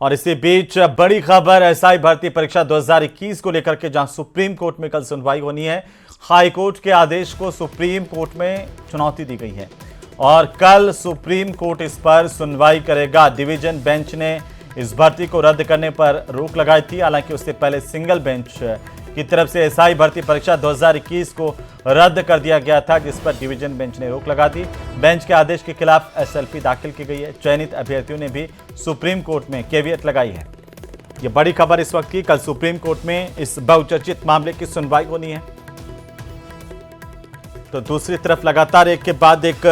और इसी बीच बड़ी खबर एसआई भर्ती परीक्षा 2021 को लेकर के जहां सुप्रीम कोर्ट में कल सुनवाई होनी है। हाई कोर्ट के आदेश को सुप्रीम कोर्ट में चुनौती दी गई है और कल सुप्रीम कोर्ट इस पर सुनवाई करेगा। डिवीजन बेंच ने इस भर्ती को रद्द करने पर रोक लगाई थी। हालांकि उससे पहले सिंगल बेंच की तरफ से एसआई भर्ती परीक्षा 2021 को रद्द कर दिया गया था, जिस पर डिवीजन बेंच ने रोक लगा दी। बेंच के आदेश के खिलाफ एसएलपी दाखिल की गई है। चयनित अभ्यर्थियों ने भी सुप्रीम कोर्ट में केवियट लगाई है। यह बड़ी खबर इस वक्त की। कल सुप्रीम कोर्ट में इस बहुचर्चित मामले की सुनवाई होनी है। तो दूसरी तरफ लगातार एक के बाद एक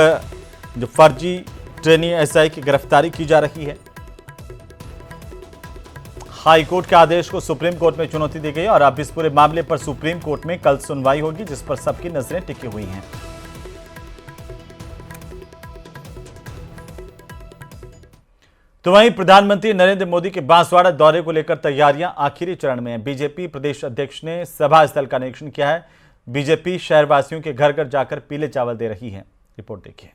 जो फर्जी ट्रेनी एसआई की गिरफ्तारी की जा रही है। हाई कोर्ट के आदेश को सुप्रीम कोर्ट में चुनौती दी गई और अब इस पूरे मामले पर सुप्रीम कोर्ट में कल सुनवाई होगी, जिस पर सबकी नजरें टिकी हुई हैं। तो वहीं प्रधानमंत्री नरेंद्र मोदी के बांसवाड़ा दौरे को लेकर तैयारियां आखिरी चरण में हैं। बीजेपी प्रदेश अध्यक्ष ने सभा स्थल का निरीक्षण किया है। बीजेपी शहरवासियों के घर घर जाकर पीले चावल दे रही है। रिपोर्ट देखिए।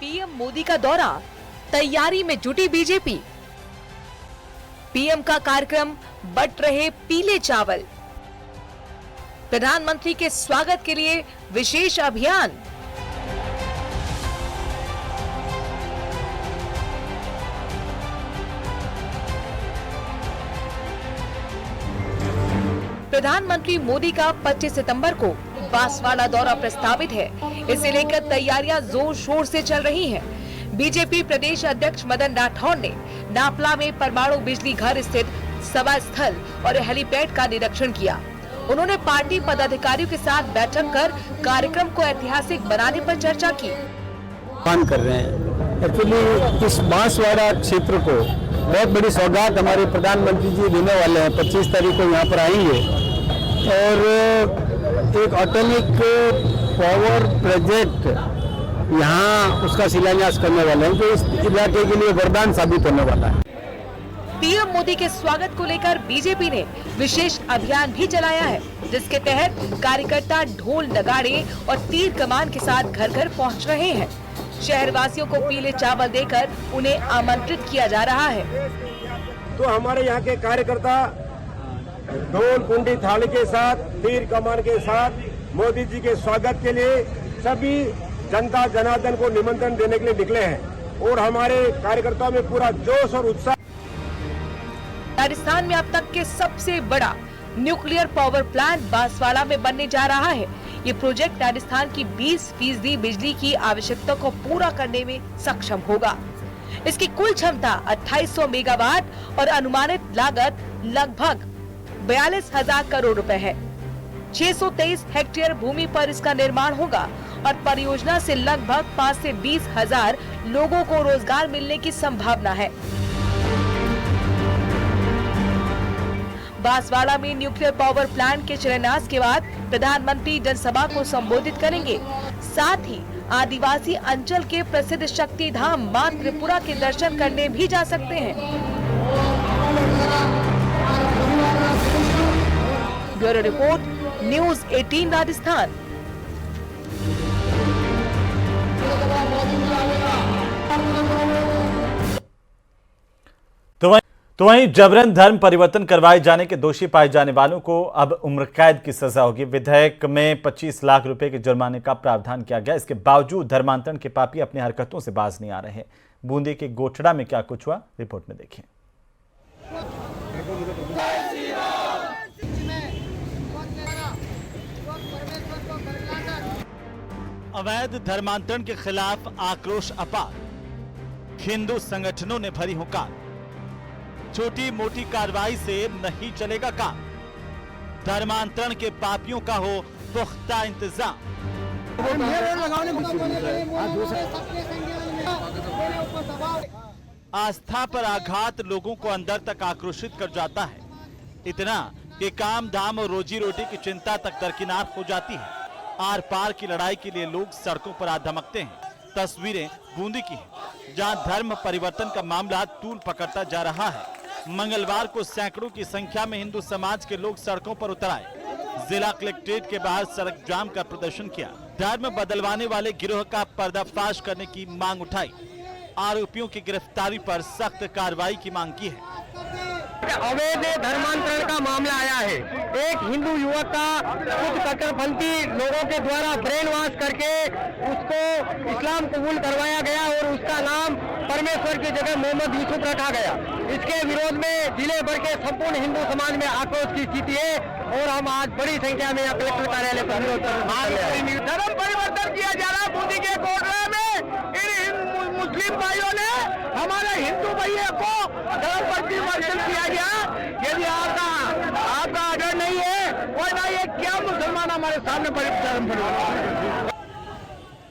पीएम मोदी का दौरा, तैयारी में जुटी बीजेपी। पीएम का कार्यक्रम, बंट रहे पीले चावल। प्रधानमंत्री के स्वागत के लिए विशेष अभियान। प्रधानमंत्री मोदी का 25 सितंबर को बांसवाड़ा दौरा प्रस्तावित है। इसे लेकर तैयारियां जोर शोर से चल रही हैं। बीजेपी प्रदेश अध्यक्ष मदन राठौड़ ने नापला में परमाणु बिजली घर स्थित सभा स्थल और हेलीपैड का निरीक्षण किया। उन्होंने पार्टी पदाधिकारियों के साथ बैठक कर कार्यक्रम को ऐतिहासिक बनाने पर चर्चा की। कर रहे हैं एक्चुअली इस बांसवाड़ा क्षेत्र को बहुत बड़ी सौगात हमारे प्रधानमंत्री जी देने वाले हैं। 25 तारीख को यहाँ पर आएंगे और एक एटॉमिक पावर प्रोजेक्ट यहाँ उसका शिलान्यास करने वाले हैं, जो इस इलाके के लिए वरदान साबित होने वाला है। पीएम मोदी के स्वागत को लेकर बीजेपी ने विशेष अभियान भी चलाया है, जिसके तहत कार्यकर्ता ढोल नगाड़े और तीर कमान के साथ घर घर पहुंच रहे हैं। शहरवासियों को पीले चावल देकर उन्हें आमंत्रित किया जा रहा है। तो हमारे यहाँ के कार्यकर्ता ढोल कुंडी थाली के साथ, तीर कमान के साथ मोदी जी के स्वागत के लिए सभी जनता जनार्दन को निमंत्रण देने के लिए निकले हैं और हमारे कार्यकर्ताओं में पूरा जोश और उत्साह। राजस्थान में अब तक के सबसे बड़ा न्यूक्लियर पावर प्लांट बांसवाड़ा में बनने जा रहा है। ये प्रोजेक्ट राजस्थान की 20% बिजली की आवश्यकता को पूरा करने में सक्षम होगा। इसकी कुल क्षमता 2800 मेगावाट और अनुमानित लागत लगभग 42,000 करोड़ रुपए है। 623 हेक्टेयर भूमि पर इसका निर्माण होगा और परियोजना से लगभग 5 से 20,000 लोगों को रोजगार मिलने की संभावना है। बांसवाड़ा में न्यूक्लियर पावर प्लांट के शिलान्यास के बाद प्रधानमंत्री जनसभा को संबोधित करेंगे। साथ ही आदिवासी अंचल के प्रसिद्ध शक्ति धाम मां त्रिपुरा के दर्शन करने भी जा सकते हैं। Bureau report, news 18 Rajasthan. तो वहीं जबरन धर्म परिवर्तन करवाए जाने के दोषी पाए जाने वालों को अब उम्र कैद की सजा होगी। विधेयक में 25 लाख रुपए के जुर्माने का प्रावधान किया गया। इसके बावजूद धर्मांतरण के पापी अपनी हरकतों से बाज नहीं आ रहे। बूंदी के गोठड़ा में क्या कुछ हुआ, रिपोर्ट में देखिए। अवैध धर्मांतरण के खिलाफ आक्रोश अपार। हिंदू संगठनों ने भरी हुंकार। छोटी मोटी कार्रवाई से नहीं चलेगा काम। धर्मांतरण के पापियों का हो पुख्ता इंतजाम। आस्था पर आघात लोगों को अंदर तक आक्रोशित कर जाता है, इतना कि काम धाम और रोजी रोटी की चिंता तक दरकिनार हो जाती है। आर पार की लड़ाई के लिए लोग सड़कों पर आ धमकते हैं। तस्वीरें बूंदी की हैं। जहां धर्म परिवर्तन का मामला तूल पकड़ता जा रहा है। मंगलवार को सैकड़ों की संख्या में हिंदू समाज के लोग सड़कों पर उतर आए, जिला कलेक्ट्रेट के बाहर सड़क जाम कर प्रदर्शन किया, धर्म बदलवाने वाले गिरोह का पर्दाफाश करने की मांग उठाई, आरोपियों की गिरफ्तारी पर सख्त कार्रवाई की मांग की है। अवैध धर्मांतरण का मामला आया है। एक हिंदू युवक का कुछ कट्टरपंथी लोगों के द्वारा ब्रेन वॉश करके उसको इस्लाम कबूल करवाया गया और उसका नाम परमेश्वर की जगह मोहम्मद यूसुफ रखा गया। इसके विरोध में जिले भर के संपूर्ण हिंदू समाज में आक्रोश की स्थिति है और हम आज बड़ी संख्या में कलेक्टर कार्यालय पर विरोध धर्म परिवर्तन किया जा रहा मोदी के कोटरा में। इन मुस्लिम भाइयों ने हमारे हिंदू भैया को धर्म परिवर्तन किया गया। यदि आपका आर्डर नहीं है कोई ना, ये क्या मुसलमान हमारे सामने धर्म परिवर्तन।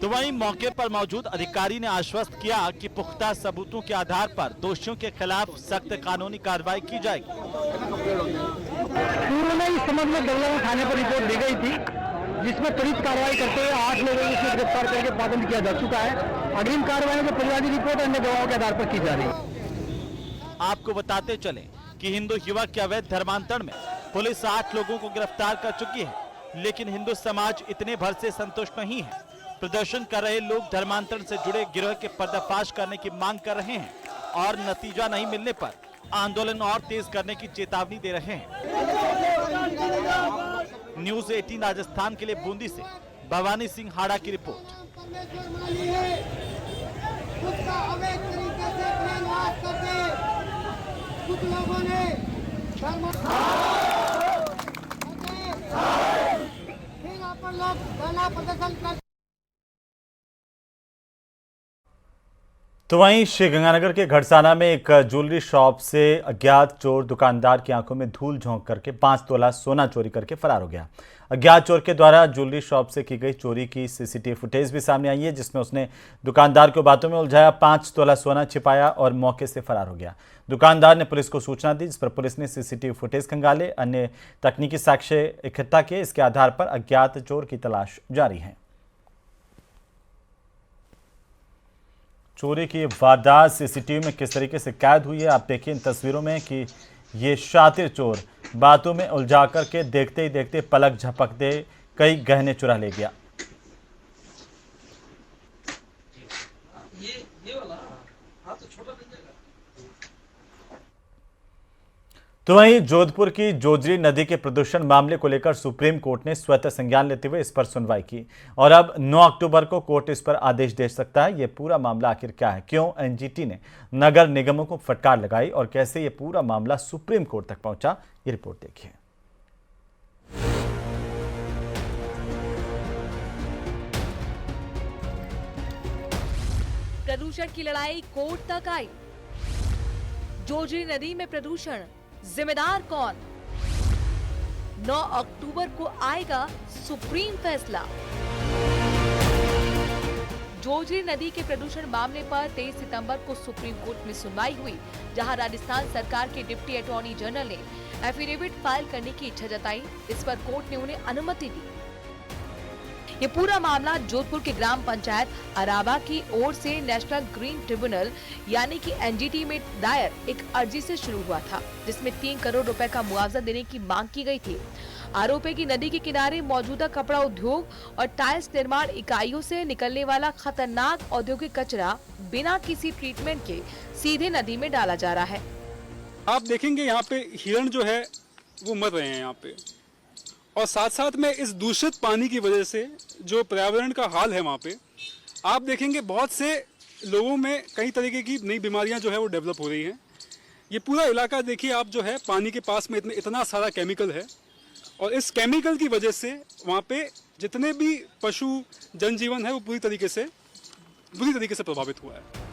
तो वहीं मौके पर मौजूद अधिकारी ने आश्वस्त किया कि पुख्ता सबूतों के आधार पर दोषियों के खिलाफ सख्त कानूनी कार्रवाई की जाएगी। पूर्व में इस संबंध में दौलत थाने पर रिपोर्ट दी गई थी, जिसमें त्वरित कार्रवाई करते हुए 8 लोगों को गिरफ्तार करके पाबंद किया जा चुका है। अग्रिम कार्रवाई में परिवादी रिपोर्ट अन्य गवाहों के आधार पर की जा रही है। आपको बताते चले कि हिंदू युवक के अवैध धर्मांतरण में पुलिस 8 लोगों को गिरफ्तार कर चुकी है, लेकिन हिंदू समाज इतने भर से संतुष्ट नहीं है। प्रदर्शन कर रहे लोग धर्मांतरण से जुड़े गिरोह के पर्दाफाश करने की मांग कर रहे हैं और नतीजा नहीं मिलने पर आंदोलन और तेज करने की चेतावनी दे रहे हैं। न्यूज़ 18 राजस्थान के लिए बूंदी से भवानी सिंह हाड़ा की रिपोर्ट। कुछ लोगों ने फिर यहाँ पर लोग धरना प्रदर्शन कर। तो वहीं श्रीगंगानगर के घड़साना में एक ज्वेलरी शॉप से अज्ञात चोर दुकानदार की आंखों में धूल झोंक करके 5 तोला सोना चोरी करके फरार हो गया। अज्ञात चोर के द्वारा ज्वेलरी शॉप से की गई चोरी की सीसीटीवी फुटेज भी सामने आई है, जिसमें उसने दुकानदार को बातों में उलझाया, 5 तोला सोना छिपाया और मौके से फरार हो गया। दुकानदार ने पुलिस को सूचना दी, जिस पर पुलिस ने सीसीटीवी फुटेज खंगाले, अन्य तकनीकी साक्ष्य इकट्ठा किए। इसके आधार पर अज्ञात चोर की तलाश जारी है। चोरी की वारदात सीसीटीवी में किस तरीके से कैद हुई है, आप देखिए इन तस्वीरों में कि ये शातिर चोर बातों में उलझा करके देखते ही देखते पलक झपकते कई गहने चुरा ले गया। तो वहीं जोधपुर की जोजरी नदी के प्रदूषण मामले को लेकर सुप्रीम कोर्ट ने स्वतः संज्ञान लेते हुए इस पर सुनवाई की और अब 9 अक्टूबर को कोर्ट इस पर आदेश दे सकता है। ये पूरा मामला आखिर क्या है, क्यों एनजीटी ने नगर निगमों को फटकार लगाई और कैसे ये पूरा मामला सुप्रीम कोर्ट तक पहुंचा, ये रिपोर्ट देखिए। प्रदूषण की लड़ाई कोर्ट तक आई। जोजरी नदी में प्रदूषण, जिम्मेदार कौन? 9 अक्टूबर को आएगा सुप्रीम फैसला। जोजरी नदी के प्रदूषण मामले पर 23 सितंबर को सुप्रीम कोर्ट में सुनवाई हुई, जहां राजस्थान सरकार के डिप्टी अटॉर्नी जनरल ने एफिडेविट फाइल करने की इच्छा जताई। इस पर कोर्ट ने उन्हें अनुमति दी। ये पूरा मामला जोधपुर के ग्राम पंचायत अराबा की ओर से नेशनल ग्रीन ट्रिब्यूनल यानी कि एनजीटी में दायर एक अर्जी से शुरू हुआ था, जिसमें 3 करोड़ रुपए का मुआवजा देने की मांग की गई थी। आरोप है कि नदी के किनारे मौजूदा कपड़ा उद्योग और टाइल्स निर्माण इकाइयों से निकलने वाला खतरनाक औद्योगिक कचरा बिना किसी ट्रीटमेंट के सीधे नदी में डाला जा रहा है। आप देखेंगे यहाँ पे हिरण जो है वो मर रहे हैं यहाँ पे, और साथ साथ में इस दूषित पानी की वजह से जो पर्यावरण का हाल है वहाँ पे आप देखेंगे बहुत से लोगों में कई तरीके की नई बीमारियाँ जो है वो डेवलप हो रही हैं। ये पूरा इलाका देखिए आप जो है पानी के पास में इतना सारा केमिकल है, और इस केमिकल की वजह से वहाँ पे जितने भी पशु जनजीवन है वो बुरी तरीके से प्रभावित हुआ है।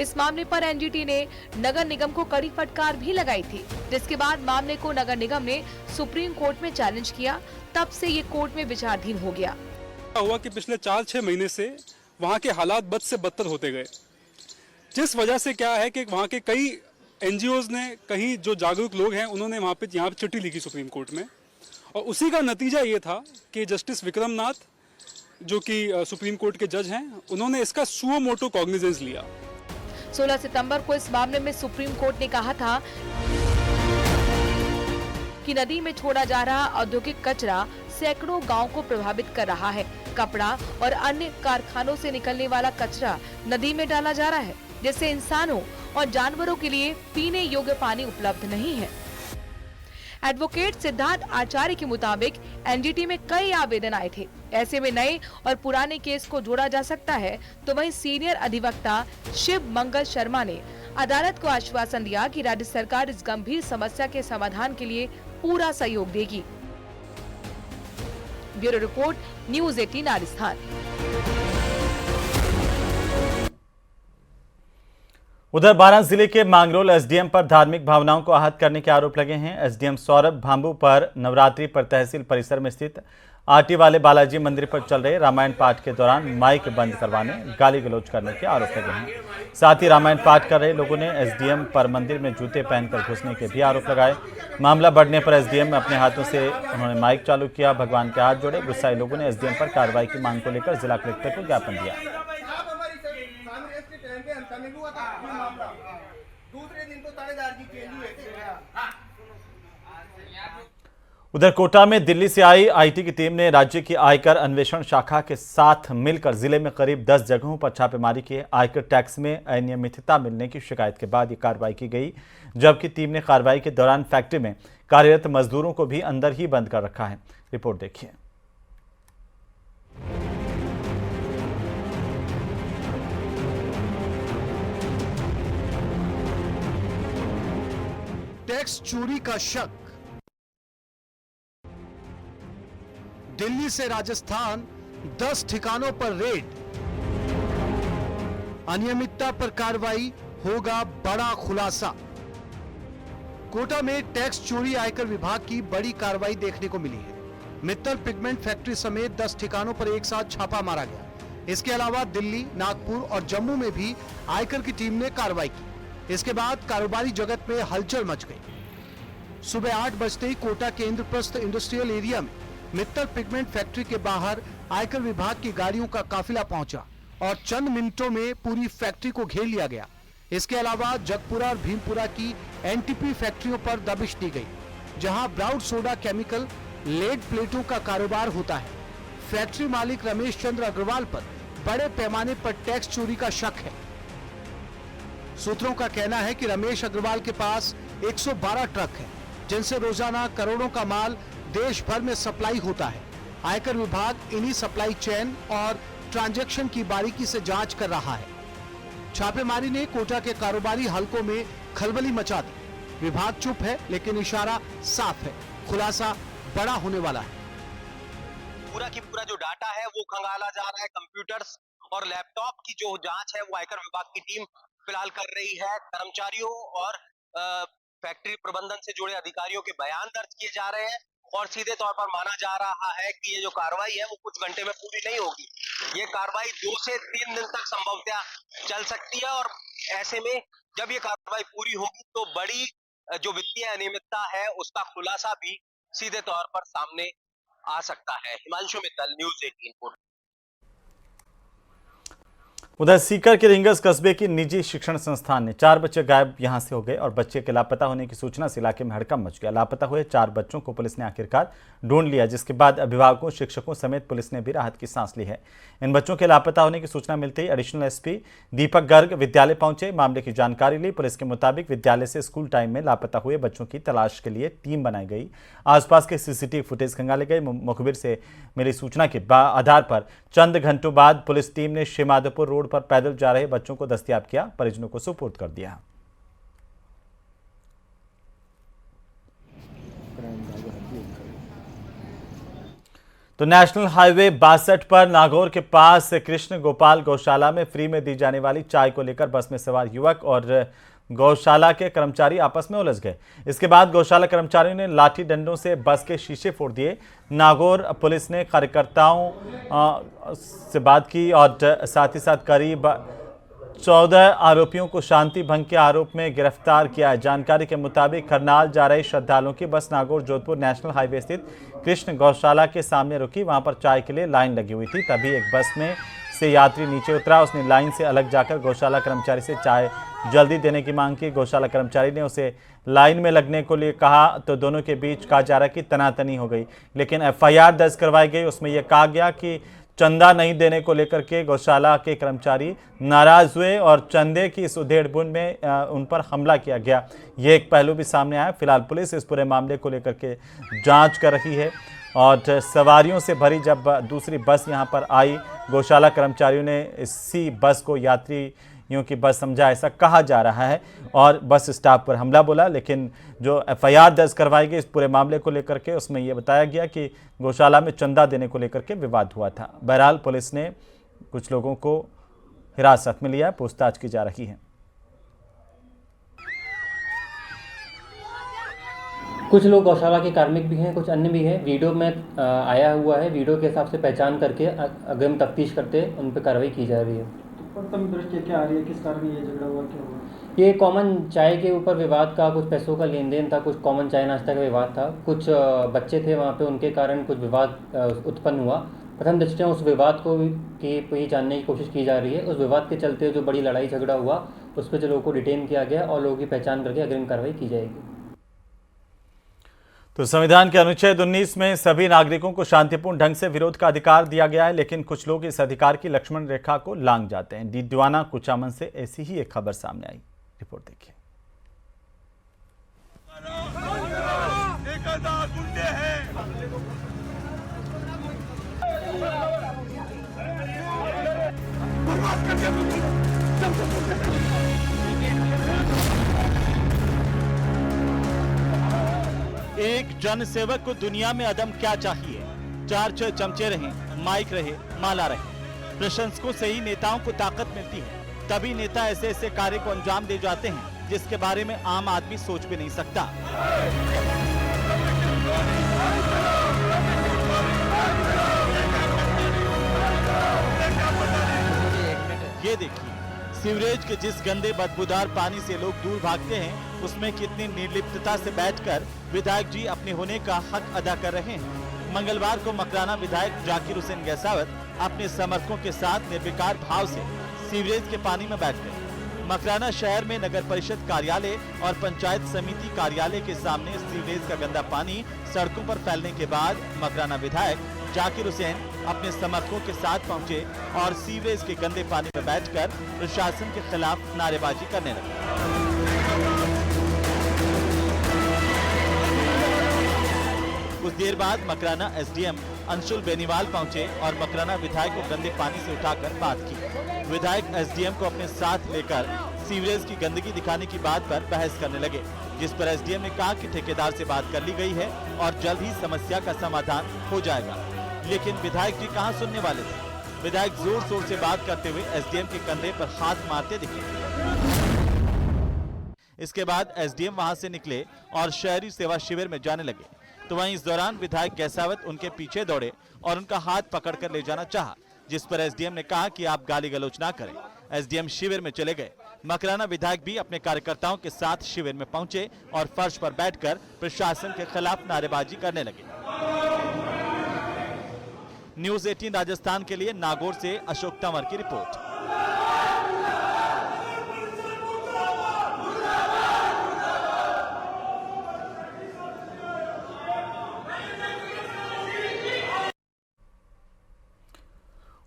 इस मामले पर एनजीटी ने नगर निगम को कड़ी फटकार भी लगाई थी, जिसके बाद मामले को नगर निगम ने सुप्रीम कोर्ट में चैलेंज किया। तब से ये कोर्ट में विचाराधीन हो गया। हुआ कि पिछले 4-6 महीने से वहाँ के हालात बद से बदतर होते गए, जिस वजह से क्या है कि वहाँ के कई एनजीओज ने, कहीं जो जागरूक लोग हैं उन्होंने यहाँ पे चिट्ठी लिखी सुप्रीम कोर्ट में, और उसी का नतीजा ये था कि जस्टिस विक्रम नाथ जो कि सुप्रीम कोर्ट के जज हैं, उन्होंने इसका सुओ मोटो कॉग्निजेंस लिया। 16 सितंबर को इस मामले में सुप्रीम कोर्ट ने कहा था कि नदी में छोड़ा जा रहा औद्योगिक कचरा सैकड़ों गांव को प्रभावित कर रहा है। कपड़ा और अन्य कारखानों से निकलने वाला कचरा नदी में डाला जा रहा है, जिससे इंसानों और जानवरों के लिए पीने योग्य पानी उपलब्ध नहीं है। एडवोकेट सिद्धार्थ आचार्य के मुताबिक एनजीटी में कई आवेदन आए थे। ऐसे में नए और पुराने केस को जोड़ा जा सकता है। तो वहीं सीनियर अधिवक्ता शिव मंगल शर्मा ने अदालत को आश्वासन दिया कि राज्य सरकार इस गंभीर समस्या के समाधान के लिए पूरा सहयोग देगी। Bureau report, news 18 Rajasthan. उधर बारां जिले के मांगरोल एसडीएम पर धार्मिक भावनाओं को आहत करने के आरोप लगे हैं। एसडीएम सौरभ भांबू पर नवरात्रि पर तहसील परिसर में स्थित आटी वाले बालाजी मंदिर पर चल रहे रामायण पाठ के दौरान माइक बंद करवाने, गाली गलौज करने के आरोप लगे हैं। साथ ही रामायण पाठ कर रहे लोगों ने एसडीएम पर मंदिर में जूते पहनकर घुसने के भी आरोप लगाए। मामला बढ़ने पर एसडीएम अपने हाथों से उन्होंने माइक चालू किया, भगवान के हाथ जोड़े। गुस्साए लोगों ने एसडीएम पर कार्रवाई की मांग को लेकर जिला कलेक्टर को ज्ञापन दिया। उधर कोटा में दिल्ली से आई आईटी की टीम ने राज्य की आयकर अन्वेषण शाखा के साथ मिलकर जिले में करीब 10 जगहों पर छापेमारी की। आयकर टैक्स में अनियमितता मिलने की शिकायत के बाद ये कार्रवाई की गई, जबकि टीम ने कार्रवाई के दौरान फैक्ट्री में कार्यरत मजदूरों को भी अंदर ही बंद कर रखा है। रिपोर्ट देखिए। टैक्स चोरी का शक। दिल्ली से राजस्थान 10 ठिकानों पर रेड। अनियमितता पर कार्रवाई, होगा बड़ा खुलासा। कोटा में टैक्स चोरी आयकर विभाग की बड़ी कार्रवाई देखने को मिली है। मित्तल पिगमेंट फैक्ट्री समेत 10 ठिकानों पर एक साथ छापा मारा गया। इसके अलावा दिल्ली, नागपुर और जम्मू में भी आयकर की टीम ने कार्रवाई की। इसके बाद कारोबारी जगत में हलचल मच गई। सुबह 8 बजते ही कोटा के इंद्रप्रस्थ इंडस्ट्रियल एरिया में मित्तल पिगमेंट फैक्ट्री के बाहर आयकर विभाग की गाड़ियों का काफिला पहुंचा और चंद मिनटों में पूरी फैक्ट्री को घेर लिया गया। इसके अलावा जगपुरा और भीमपुरा की एनटीपी फैक्ट्रियों पर दबिश दी गई, जहां ब्राउन सोडा केमिकल, लेड प्लेटों का कारोबार होता है। फैक्ट्री मालिक रमेश चंद्र अग्रवाल पर बड़े पैमाने पर टैक्स चोरी का शक है। सूत्रों का कहना है कि रमेश अग्रवाल के पास 112 ट्रक है, जिनसे रोजाना करोड़ों का माल देश भर में सप्लाई होता है। आयकर विभाग इन्हीं सप्लाई चेन और ट्रांजैक्शन की बारीकी से जांच कर रहा है। छापेमारी ने कोटा के कारोबारी हलकों में खलबली मचा दी। विभाग चुप है, लेकिन इशारा साफ है, खुलासा बड़ा होने वाला है। पूरा की पूरा जो डाटा है वो खंगाला जा रहा है। कंप्यूटर्स और लैपटॉप की जो जांच है वो आयकर विभाग की टीम फिलहाल कर रही है। कर्मचारियों और फैक्ट्री प्रबंधन से जुड़े अधिकारियों के बयान दर्ज किए जा रहे हैं और सीधे तौर पर माना जा रहा है कि ये जो कार्रवाई है वो कुछ घंटे में पूरी नहीं होगी। ये कार्रवाई 2 से 3 दिन तक संभवतः चल सकती है और ऐसे में जब ये कार्रवाई पूरी होगी तो बड़ी जो वित्तीय अनियमितता है उसका खुलासा भी सीधे तौर पर सामने आ सकता है। हिमांशु मित्तल, न्यूज़ 18। उधर सीकर के रिंगस कस्बे की निजी शिक्षण संस्थान ने 4 बच्चे गायब यहां से हो गए और बच्चे के लापता होने की सूचना से इलाके में हड़कंप मच गया। लापता हुए 4 बच्चों को पुलिस ने आखिरकार ढूंढ लिया, जिसके बाद अभिभावकों, शिक्षकों समेत पुलिस ने भी राहत की सांस ली है। इन बच्चों के लापता होने की सूचना मिलते ही एडिशनल एसपी दीपक गर्ग विद्यालय पहुंचे, मामले की जानकारी ली। पुलिस के मुताबिक विद्यालय से स्कूल टाइम में लापता हुए बच्चों की तलाश के लिए टीम बनाई गई। आसपास के सीसीटीवी फुटेज खंगाले गए। मुखबिर से मिली सूचना के आधार पर चंद घंटों बाद पुलिस टीम ने श्रीमाधोपुर रोड पर पैदल जा रहे बच्चों को दस्तयाब किया, परिजनों को सुपुर्द कर दिया। तो नेशनल हाईवे 62 पर नागौर के पास कृष्ण गोपाल गौशाला में फ्री में दी जाने वाली चाय को लेकर बस में सवार युवक और गौशाला के कर्मचारी आपस में उलझ गए। इसके बाद गौशाला कर्मचारियों ने लाठी डंडों से बस के शीशे फोड़ दिए। नागौर पुलिस ने कार्यकर्ताओं से बात की और साथ ही साथ करीब 14 आरोपियों को शांति भंग के आरोप में गिरफ्तार किया है। जानकारी के मुताबिक करनाल जा रहे श्रद्धालुओं की बस नागौर जोधपुर नेशनल हाईवे स्थित कृष्ण गौशाला के सामने रुकी। वहां पर चाय के लिए लाइन लगी हुई थी, तभी एक बस में से यात्री नीचे उतरा। उसने लाइन से अलग जाकर गौशाला कर्मचारी से चाय जल्दी देने की मांग की। गौशाला कर्मचारी ने उसे लाइन में लगने को लिए कहा तो दोनों के बीच कहा जा रहा कि तनातनी हो गई, लेकिन एफआईआर दर्ज करवाई गई। उसमें यह कहा गया कि चंदा नहीं देने को लेकर के गौशाला के कर्मचारी नाराज हुए और चंदे की इस उधेड़-बुन में उन पर हमला किया गया। ये एक पहलू भी सामने आया। फिलहाल पुलिस इस पूरे मामले को लेकर के जांच कर रही है और सवारियों से भरी जब दूसरी बस यहां पर आई, गौशाला कर्मचारियों ने इसी बस को यात्रियों की बस समझा, ऐसा कहा जा रहा है, और बस स्टाफ पर हमला बोला। लेकिन जो एफआईआर दर्ज करवाई गई इस पूरे मामले को लेकर के, उसमें यह बताया गया कि गौशाला में चंदा देने को लेकर के विवाद हुआ था। बहरहाल पुलिस ने कुछ लोगों को हिरासत में लिया, पूछताछ की जा रही है। कुछ लोग गौशाला के कार्मिक भी हैं, कुछ अन्य भी हैं। वीडियो में आया हुआ है, वीडियो के हिसाब से पहचान करके अग्रिम तफ्तीश करते उन पर कार्रवाई की जा रही है। प्रथम दृष्टया क्या आ रही है, किस कारण ये झगड़ा हुआ, क्या हुआ? ये कॉमन चाय के ऊपर विवाद का, कुछ पैसों का लेन देन था, कुछ कॉमन चाय नाश्ता का विवाद था, कुछ बच्चे थे वहाँ पे, उनके कारण कुछ विवाद उत्पन्न हुआ। प्रथम दृष्टया उस विवाद को ही जानने की कोशिश की जा रही है। उस विवाद के चलते जो बड़ी लड़ाई झगड़ा हुआ उस पर जो लोगों को डिटेन किया गया और लोगों की पहचान करके अग्रिम कार्रवाई की जाएगी। तो संविधान के अनुच्छेद 19 में सभी नागरिकों को शांतिपूर्ण ढंग से विरोध का अधिकार दिया गया है, लेकिन कुछ लोग इस अधिकार की लक्ष्मण रेखा को लांघ जाते हैं। डिडवाना कुचामन से ऐसी ही एक खबर सामने आई, रिपोर्ट देखिए। एक जनसेवक को दुनिया में अदम क्या चाहिए? 4-6 चमचे रहे, माइक रहे, माला रहे। प्रशंसकों से ही नेताओं को ताकत मिलती है। तभी नेता ऐसे ऐसे कार्य को अंजाम दे जाते हैं जिसके बारे में आम आदमी सोच भी नहीं सकता। ये देखिए, सीवरेज के जिस गंदे बदबूदार पानी से लोग दूर भागते हैं, उसमें कितनी निर्लिप्तता से बैठकर विधायक जी अपने होने का हक अदा कर रहे हैं। मंगलवार को मकराना विधायक जाकिर हुसैन गैसावत अपने समर्थकों के साथ निर्विकार भाव से सीवरेज के पानी में बैठ गए। मकराना शहर में नगर परिषद कार्यालय और पंचायत समिति कार्यालय के सामने सीवरेज का गंदा पानी सड़कों पर फैलने के बाद मकराना विधायक जाकिर हुसैन अपने समर्थकों के साथ पहुंचे और सीवरेज के गंदे पानी में बैठकर प्रशासन के खिलाफ नारेबाजी करने लगे। कुछ देर बाद मकराना एसडीएम अंशुल बेनीवाल पहुंचे और मकराना विधायक को गंदे पानी से उठाकर बात की। विधायक एसडीएम को अपने साथ लेकर सीवरेज की गंदगी दिखाने की बात पर बहस करने लगे, जिस पर एसडीएम ने कहा कि ठेकेदार से बात कर ली गई है और जल्द ही समस्या का समाधान हो जाएगा। लेकिन विधायक जी कहां सुनने वाले थे। विधायक जोर शोर से बात करते हुए एसडीएम के कंधे पर हाथ मारते दिखे। इसके बाद एसडीएम वहां से निकले और शहरी सेवा शिविर में जाने लगे, तो वहीं इस दौरान विधायक गैसावत उनके पीछे दौड़े और उनका हाथ पकड़कर ले जाना चाहा, जिस पर एसडीएम ने कहा कि आप गाली गलौज ना करें। एसडीएम शिविर में चले गए। मकराना विधायक भी अपने कार्यकर्ताओं के साथ शिविर में पहुंचे और फर्श पर बैठकर प्रशासन के खिलाफ नारेबाजी करने लगे। न्यूज़ 18 राजस्थान के लिए नागौर से अशोक तंवर की रिपोर्ट।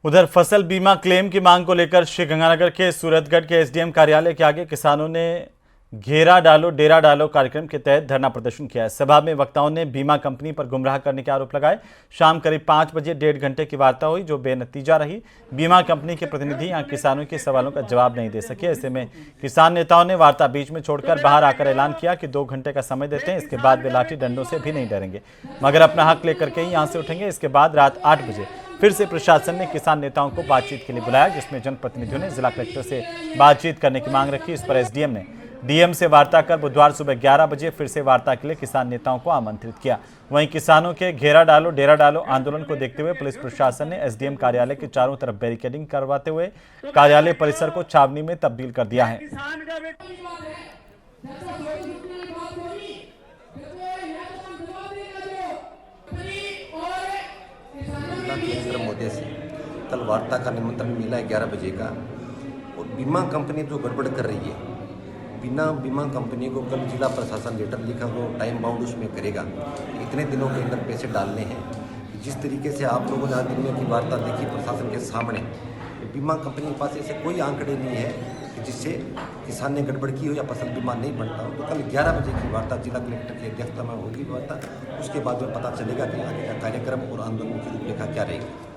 उधर फसल बीमा क्लेम की मांग को लेकर श्रीगंगानगर के सूरतगढ़ के एसडीएम कार्यालय के आगे किसानों ने घेरा डालो डेरा डालो कार्यक्रम के तहत धरना प्रदर्शन किया है। सभा में वक्ताओं ने बीमा कंपनी पर गुमराह करने के आरोप लगाए। शाम करीब 5 बजे 1.5 घंटे की वार्ता हुई जो बेनतीजा रही। बीमा कंपनी के प्रतिनिधि यहां किसानों के सवालों का जवाब नहीं दे सके। ऐसे में किसान नेताओं ने वार्ता बीच में छोड़कर बाहर आकर ऐलान किया कि 2 घंटे का समय देते हैं, इसके बाद वे लाठी डंडों से भी नहीं डरेंगे मगर अपना हक लेकर के ही यहाँ से उठेंगे। इसके बाद रात 8 बजे फिर से प्रशासन ने किसान नेताओं को बातचीत के लिए बुलाया, जिसमें जनप्रतिनिधियों ने जिला कलेक्टर से बातचीत करने की मांग रखी। इस पर एसडीएम ने डीएम से वार्ता कर बुधवार सुबह 11 बजे फिर से वार्ता के लिए किसान नेताओं को आमंत्रित किया। वहीं किसानों के घेरा डालो डेरा डालो आंदोलन को देखते हुए पुलिस प्रशासन ने एसडीएम कार्यालय के चारों तरफ बैरिकेडिंग करवाते हुए कार्यालय परिसर को छावनी में तब्दील कर दिया है। केंद्र मोदी से कल वार्ता का निमंत्रण मिला है 11 बजे का। और बीमा कंपनी जो गड़बड़ कर रही है, बिना बीमा कंपनी को कल जिला प्रशासन लेटर लिखा वो टाइम बाउंड उसमें करेगा, इतने दिनों के अंदर पैसे डालने हैं। जिस तरीके से आप लोगों ने आज दिन की वार्ता देखी प्रशासन के सामने, बीमा कंपनी के पास ऐसे कोई आंकड़े नहीं है कि जिससे किसान ने गड़बड़ की हो या फसल बीमा नहीं बनता हो। तो कल 11 बजे की वार्ता जिला कलेक्टर की अध्यक्षता में होगी वार्ता, उसके बाद में पता चलेगा कि आगे का कार्यक्रम और आंदोलन की रूपरेखा क्या रहेगी।